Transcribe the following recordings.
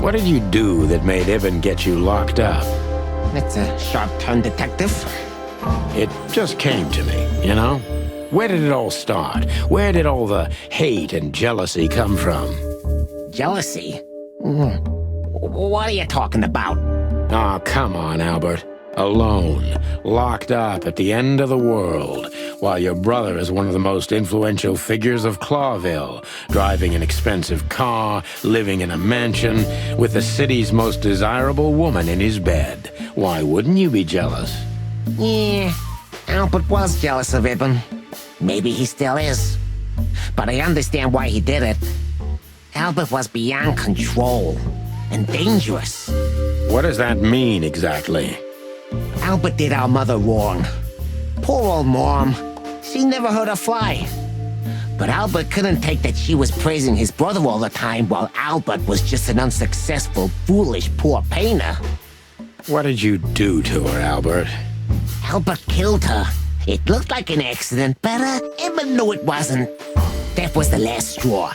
What did you do that made Ibn get you locked up? That's a sharp turn, detective. It just came to me, you know? Where did it all start? Where did all the hate and jealousy come from? Jealousy? What are you talking about? Oh, come on, Albert. Alone, locked up at the end of the world, while your brother is one of the most influential figures of Clawville, driving an expensive car, living in a mansion, with the city's most desirable woman in his bed. Why wouldn't you be jealous? Yeah, Albert was jealous of Ibn. Maybe he still is. But I understand why he did it. Albert was beyond control and dangerous. What does that mean exactly? Albert did our mother wrong. Poor old Mom. She never hurt a fly. But Albert couldn't take that she was praising his brother all the time while Albert was just an unsuccessful, foolish, poor painter. What did you do to her, Albert? Albert killed her. It looked like an accident, but Ibn knew it wasn't. That was the last straw.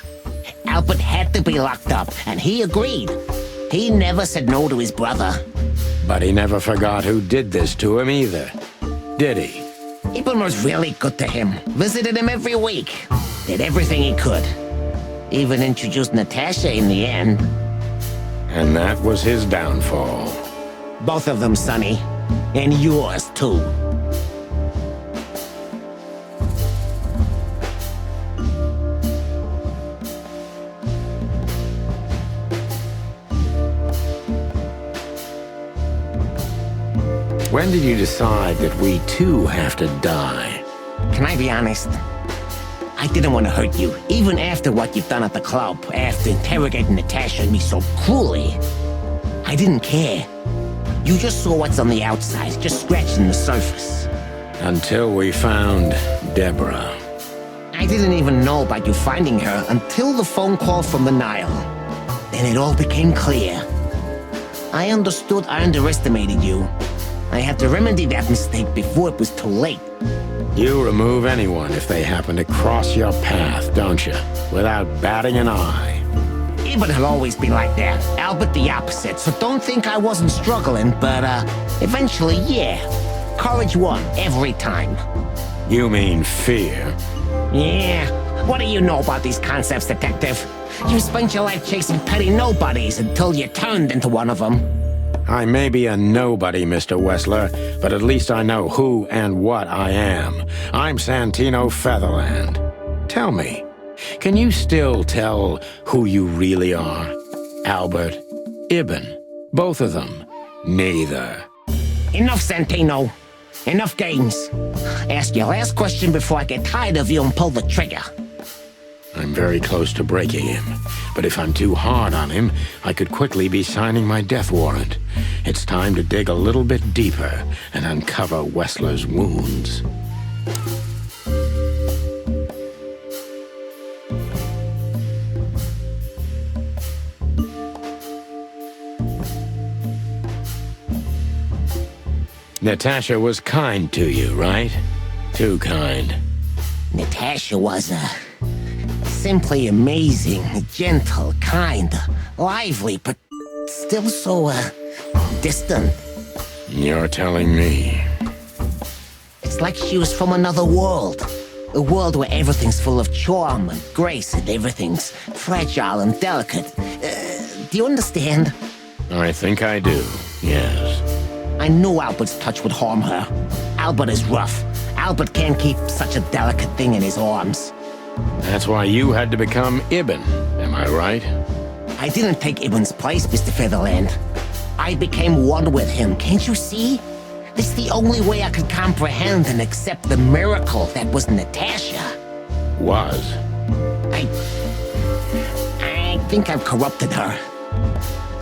Albert had to be locked up, and he agreed. He never said no to his brother. But he never forgot who did this to him either, did he? Ibn was really good to him. Visited him every week. Did everything he could. Even introduced Natasha in the end. And that was his downfall. Both of them, Sonny. And yours, too. When did you decide that we too have to die? Can I be honest? I didn't want to hurt you, even after what you've done at the club, after interrogating Natasha and me so cruelly. I didn't care. You just saw what's on the outside, just scratching the surface. Until we found Deborah. I didn't even know about you finding her until the phone call from the Nile. Then it all became clear. I understood I underestimated you. I had to remedy that mistake before it was too late. You remove anyone if they happen to cross your path, don't you? Without batting an eye. Ibn had always been like that. Albert the opposite, so don't think I wasn't struggling, but eventually, yeah. Courage won, every time. You mean fear? Yeah. What do you know about these concepts, detective? You spent your life chasing petty nobodies until you turned into one of them. I may be a nobody, Mr. Wessler, but at least I know who and what I am. I'm Santino Featherland. Tell me, can you still tell who you really are? Albert, Ibn, both of them? Neither. Enough, Santino. Enough games. Ask your last question before I get tired of you and pull the trigger. I'm very close to breaking him, but if I'm too hard on him, I could quickly be signing my death warrant. It's time to dig a little bit deeper and uncover Wessler's wounds. Natasha was kind to you, right? Too kind. Natasha was simply amazing, gentle, kind, lively, but still so distant. You're telling me. It's like she was from another world. A world where everything's full of charm and grace and everything's fragile and delicate. Do you understand? I think I do, yes. I knew Albert's touch would harm her. Albert is rough. Albert can't keep such a delicate thing in his arms. That's why you had to become Ibn, am I right? I didn't take Ibn's place, Mr. Featherland. I became one with him, can't you see? It's the only way I could comprehend and accept the miracle that was Natasha. Was? I think I've corrupted her.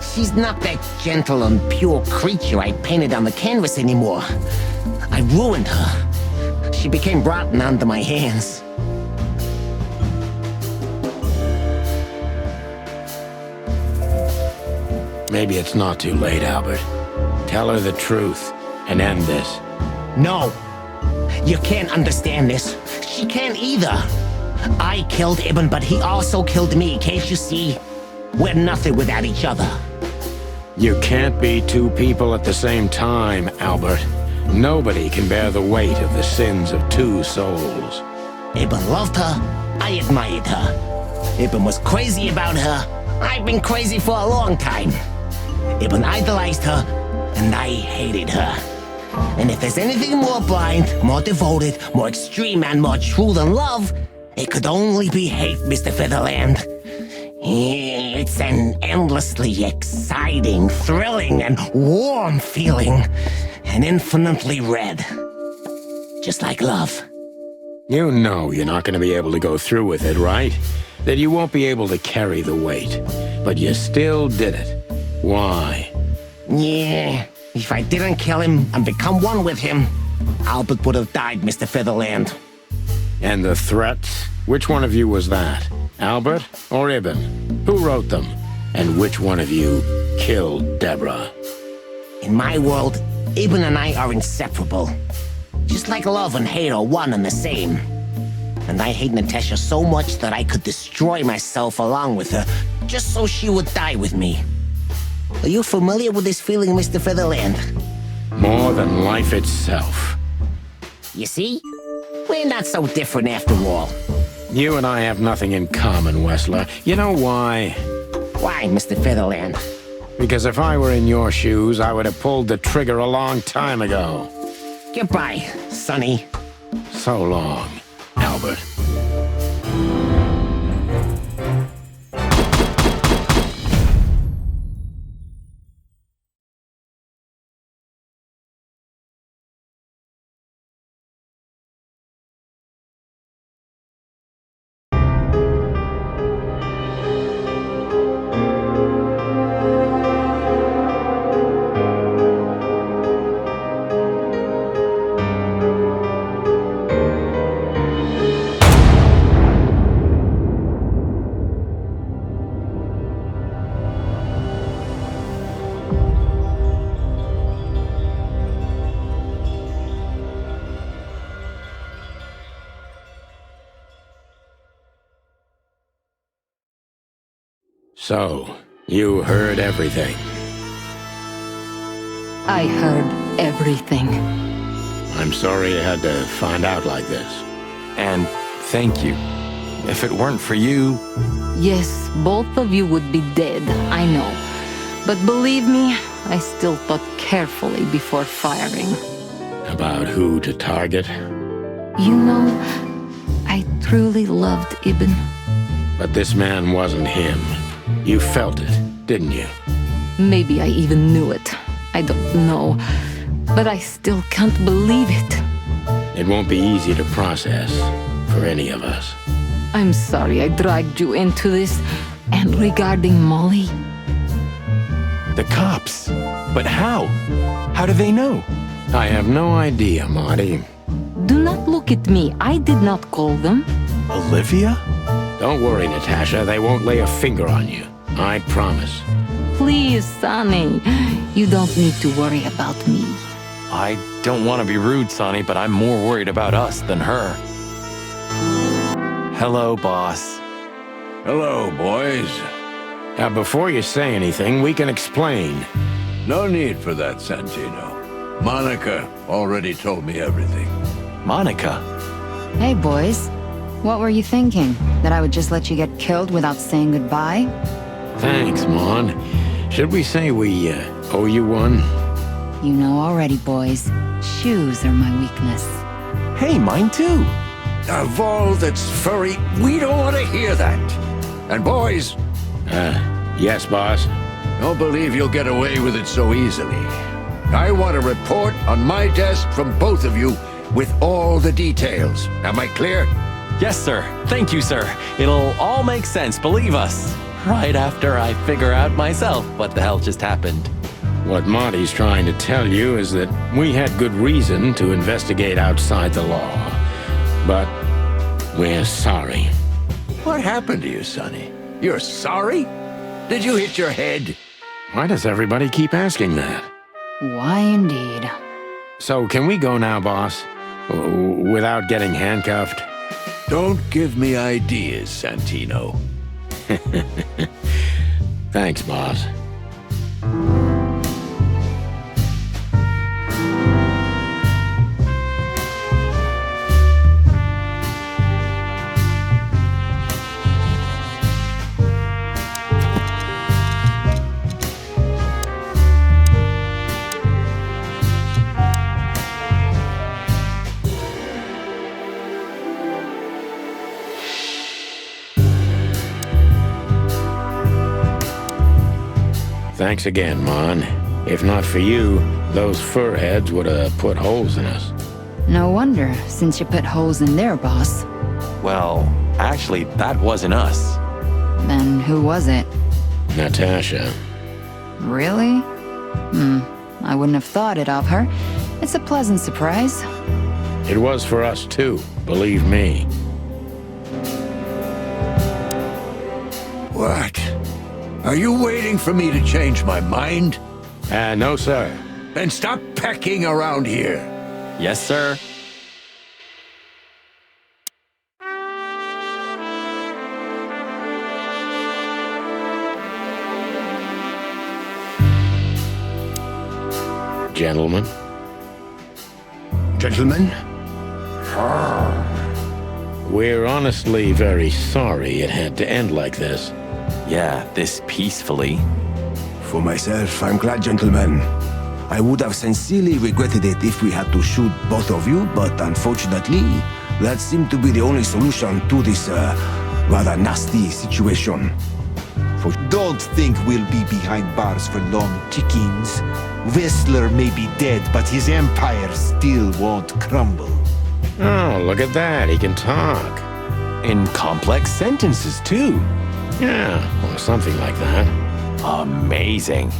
She's not that gentle and pure creature I painted on the canvas anymore. I ruined her. She became rotten under my hands. Maybe it's not too late, Albert. Tell her the truth and end this. No. You can't understand this. She can't either. I killed Ibn, but he also killed me, can't you see? We're nothing without each other. You can't be two people at the same time, Albert. Nobody can bear the weight of the sins of two souls. Ibn loved her, I admired her. Ibn was crazy about her, I've been crazy for a long time. Ibn idolized her, and I hated her. And if there's anything more blind, more devoted, more extreme, and more true than love, it could only be hate, Mr. Featherland. It's an endlessly exciting, thrilling, and warm feeling, and infinitely red. Just like love. You know you're not going to be able to go through with it, right? That you won't be able to carry the weight. But you still did it. Why? Yeah, if I didn't kill him and become one with him, Albert would have died, Mr. Featherland. And the threats? Which one of you was that? Albert or Ibn? Who wrote them? And which one of you killed Deborah? In my world, Ibn and I are inseparable. Just like love and hate are one and the same. And I hate Natasha so much that I could destroy myself along with her, just so she would die with me. Are you familiar with this feeling, Mr. Featherland? More than life itself. You see? We're not so different after all. You and I have nothing in common, Wessler. You know why? Why, Mr. Featherland? Because if I were in your shoes, I would have pulled the trigger a long time ago. Goodbye, Sonny. So long, Albert. So, you heard everything. I heard everything. I'm sorry you had to find out like this. And thank you. If it weren't for you... Yes, both of you would be dead, I know. But believe me, I still thought carefully before firing. About who to target? You know, I truly loved Ibn. But this man wasn't him. You felt it, didn't you? Maybe I even knew it. I don't know. But I still can't believe it. It won't be easy to process for any of us. I'm sorry I dragged you into this. And regarding Molly... The cops. But how? How do they know? I have no idea, Marty. Do not look at me. I did not call them. Olivia? Don't worry, Natasha. They won't lay a finger on you. I promise. Please, Sonny. You don't need to worry about me. I don't want to be rude, Sonny, but I'm more worried about us than her. Hello, boss. Hello, boys. Now, before you say anything, we can explain. No need for that, Santino. Monica already told me everything. Monica? Hey, boys. What were you thinking? That I would just let you get killed without saying goodbye? Thanks, Mon. Should we say we owe you one? You know already, boys. Shoes are my weakness. Hey, mine too. Of all that's furry, we don't want to hear that. And boys, Yes, boss. don't believe you'll get away with it so easily. I want a report on my desk from both of you with all the details. Am I clear? Yes, sir. Thank you, sir. It'll all make sense, believe us. Right after I figure out myself what the hell just happened. What Marty's trying to tell you is that we had good reason to investigate outside the law. But we're sorry. What happened to you, Sonny? You're sorry? Did you hit your head? Why does everybody keep asking that? Why indeed? So can we go now, boss? Without getting handcuffed? Don't give me ideas, Santino. Thanks, boss. Thanks again, Mon. If not for you, those fur heads would have put holes in us. No wonder, since you put holes in their boss. Well, actually, that wasn't us. Then who was it? Natasha. Really? I wouldn't have thought it of her. It's a pleasant surprise. It was for us too, believe me. What? Are you waiting for me to change my mind? No, sir. Then stop pecking around here. Yes, sir. Gentlemen. Gentlemen? We're honestly very sorry it had to end like this. Yeah, this peacefully. For myself, I'm glad, gentlemen. I would have sincerely regretted it if we had to shoot both of you, but unfortunately, that seemed to be the only solution to this, rather nasty situation. Don't think we'll be behind bars for long, chickens. Whistler may be dead, but his empire still won't crumble. Oh, look at that. He can talk. In complex sentences, too. Yeah, or something like that. Amazing.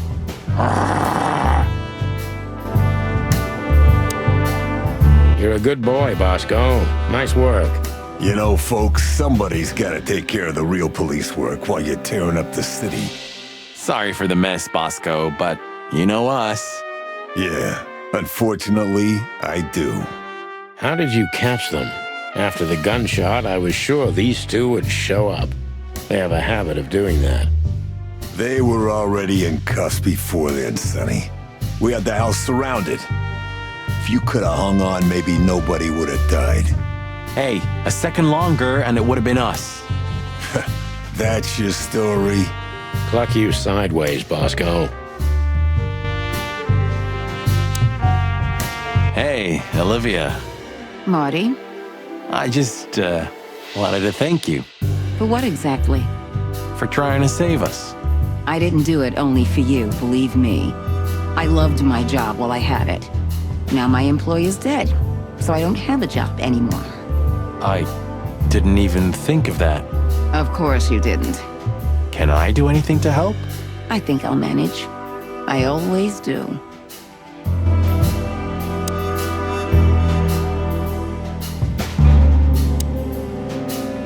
You're a good boy, Bosco. Nice work. You know, folks, somebody's gotta take care of the real police work while you're tearing up the city. Sorry for the mess, Bosco, but you know us. Yeah, unfortunately, I do. How did you catch them? After the gunshot, I was sure these two would show up. They have a habit of doing that. They were already in cuffs before then, Sonny. We had the house surrounded. If you could have hung on, maybe nobody would have died. Hey, a second longer and it would have been us. That's your story? Cluck you sideways, Bosco. Hey, Olivia. Marty? I just, wanted to thank you For what exactly? for trying to save us. I didn't do it only for you, believe me. I loved my job while I had it. Now my employee is dead, so I don't have a job anymore. I didn't even think of that. Of course you didn't. Can I do anything to help? I think I'll manage. I always do.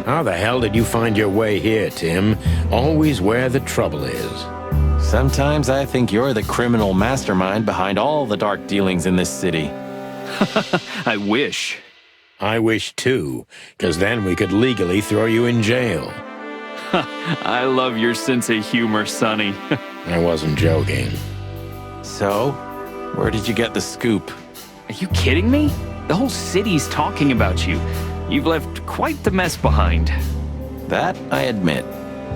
How the hell did you find your way here, Tim? Always where the trouble is. Sometimes I think you're the criminal mastermind behind all the dark dealings in this city. I wish. I wish too, because then we could legally throw you in jail. I love your sense of humor, Sonny. I wasn't joking. So, where did you get the scoop? Are you kidding me? The whole city's talking about you. You've left quite the mess behind. That I admit.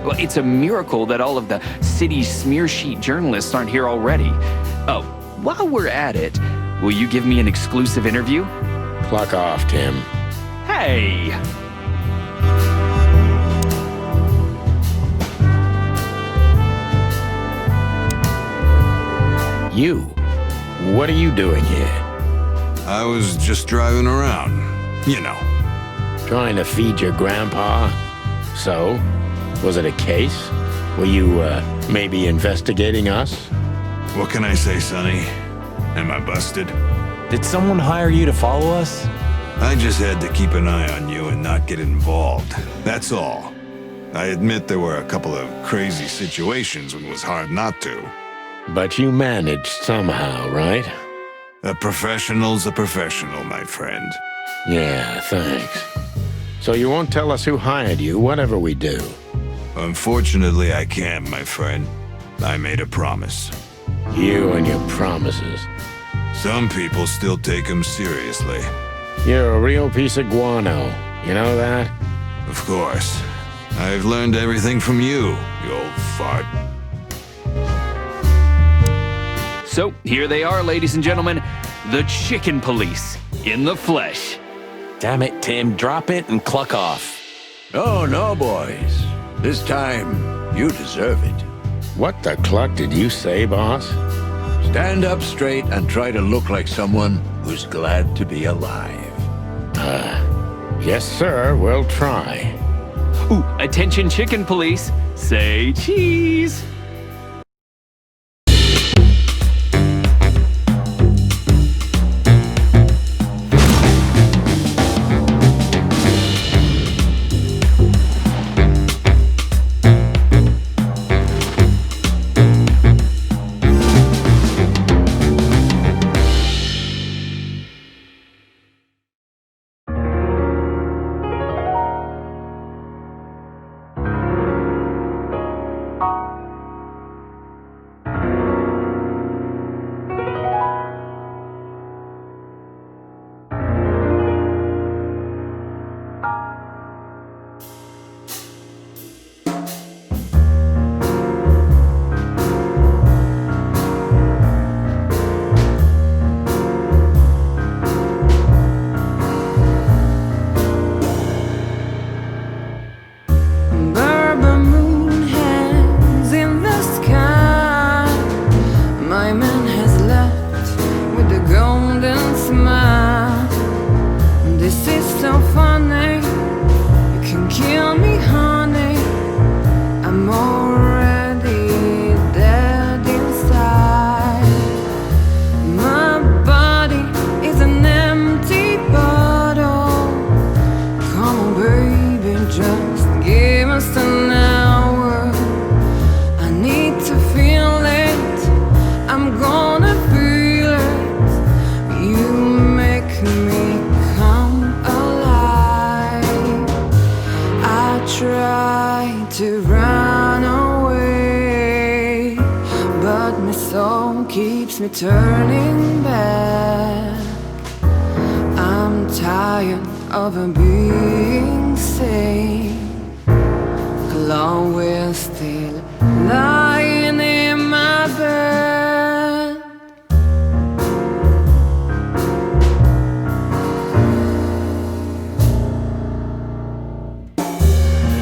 Well, it's a miracle that all of the city's smear sheet journalists aren't here already. Oh, while we're at it, will you give me an exclusive interview? Pluck off, Tim. Hey! You. What are you doing here? I was just driving around, you know. Trying to feed your grandpa? So? Was it a case? Were you, maybe investigating us? What can I say, Sonny? Am I busted? Did someone hire you to follow us? I just had to keep an eye on you and not get involved. That's all. I admit there were a couple of crazy situations when it was hard not to. But you managed somehow, right? A professional's a professional, my friend. Yeah, thanks. So you won't tell us who hired you, whatever we do? Unfortunately, I can't, my friend. I made a promise. You and your promises. Some people still take them seriously. You're a real piece of guano. You know that? Of course. I've learned everything from you, you old fart. So, here they are, ladies and gentlemen. The Chicken Police, in the flesh. Damn it, Tim, drop it and cluck off. Oh, no, boys. This time, you deserve it. What the cluck did you say, boss? Stand up straight and try to look like someone who's glad to be alive. Yes, sir, we'll try. Ooh, attention chicken police. Say cheese. Keeps me turning back. I'm tired of being sane. Clone will still lying in my bed.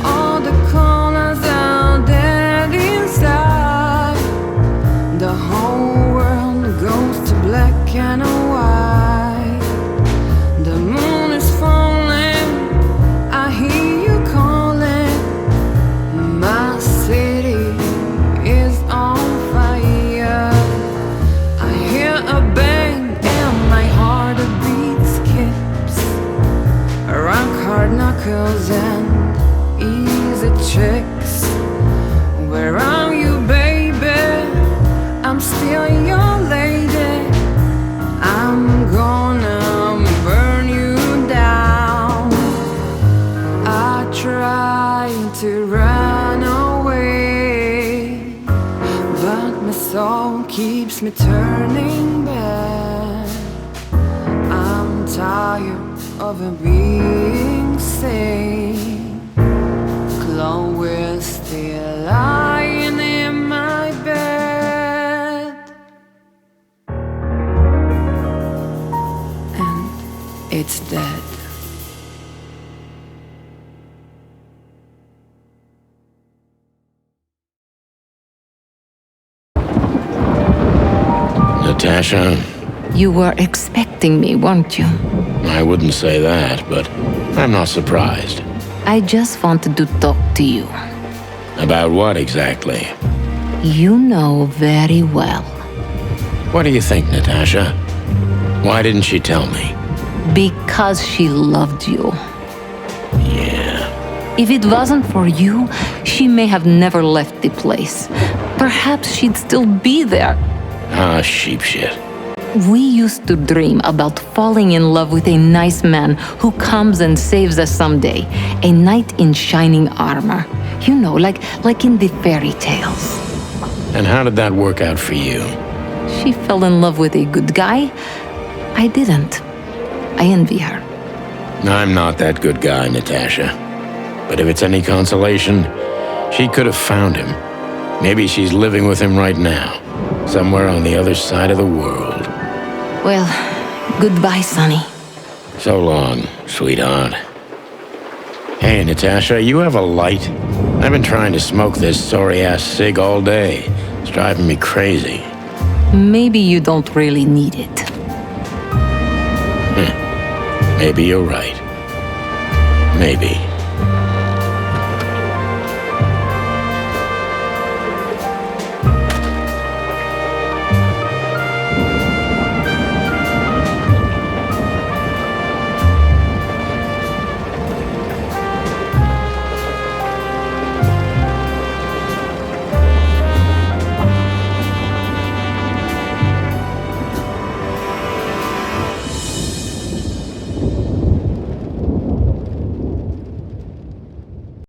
All the corners are dead inside. The whole goes to black and white. The moon is falling, I hear you calling. My city is on fire. I hear a bang and my heart beat skips. Rock hard knuckles and easy checks. Where are you, baby? I'm still your lady. I'm gonna burn you down. I try to run away, but my soul keeps me turning back. I'm tired of being sane. Chloe is still lying in my bed. It's dead. Natasha? You were expecting me, weren't you? I wouldn't say that, but I'm not surprised. I just wanted to talk to you. About what exactly? You know very well. What do you think, Natasha? Why didn't she tell me? Because she loved you. Yeah. If it wasn't for you, she may have never left the place. Perhaps she'd still be there. Ah, sheep shit. We used to dream about falling in love with a nice man who comes and saves us someday. A knight in shining armor. You know, like in the fairy tales. And how did that work out for you? She fell in love with a good guy. I didn't. I envy her. I'm not that good guy, Natasha. But if it's any consolation, she could have found him. Maybe she's living with him right now, somewhere on the other side of the world. Well, goodbye, Sonny. So long, sweetheart. Hey, Natasha, you have a light? I've been trying to smoke this sorry-ass cig all day. It's driving me crazy. Maybe you don't really need it. Maybe you're right. Maybe.